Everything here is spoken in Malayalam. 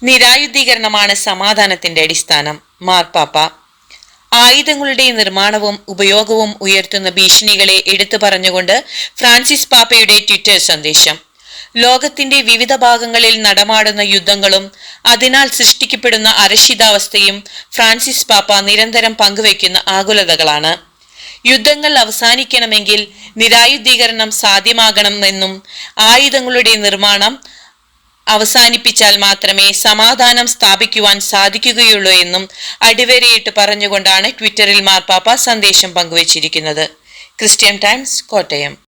നിരായുധീകരണമാണ് സമാധാനത്തിന്റെ അടിസ്ഥാനം. മാർപ്പാപ്പ. ആയുധങ്ങളുടെ നിർമ്മാണവും ഉപയോഗവും ഉയർത്തുന്ന ഭീഷണികളെ എടുത്തു പറഞ്ഞുകൊണ്ട് ഫ്രാൻസിസ് പാപ്പയുടെ ട്വിറ്റർ സന്ദേശം. ലോകത്തിന്റെ വിവിധ ഭാഗങ്ങളിൽ നടമാടുന്ന യുദ്ധങ്ങളും അതിനാൽ സൃഷ്ടിക്കപ്പെടുന്ന അരക്ഷിതാവസ്ഥയും ഫ്രാൻസിസ് പാപ്പ നിരന്തരം പങ്കുവയ്ക്കുന്ന ആകുലതകളാണ്. യുദ്ധങ്ങൾ അവസാനിക്കണമെങ്കിൽ നിരായുധീകരണം സാധ്യമാകണമെന്നും ആയുധങ്ങളുടെ നിർമ്മാണം അവസാനിപ്പിച്ചാൽ മാത്രമേ സമാധാനം സ്ഥാപിക്കുവാൻ സാധിക്കുകയുള്ളൂ എന്നും അടിവരയിട്ട് പറഞ്ഞുകൊണ്ടാണ് ട്വിറ്ററിൽ മാർപ്പാപ്പ സന്ദേശം പങ്കുവച്ചിരിക്കുന്നത്. Christian Times, Kottayam.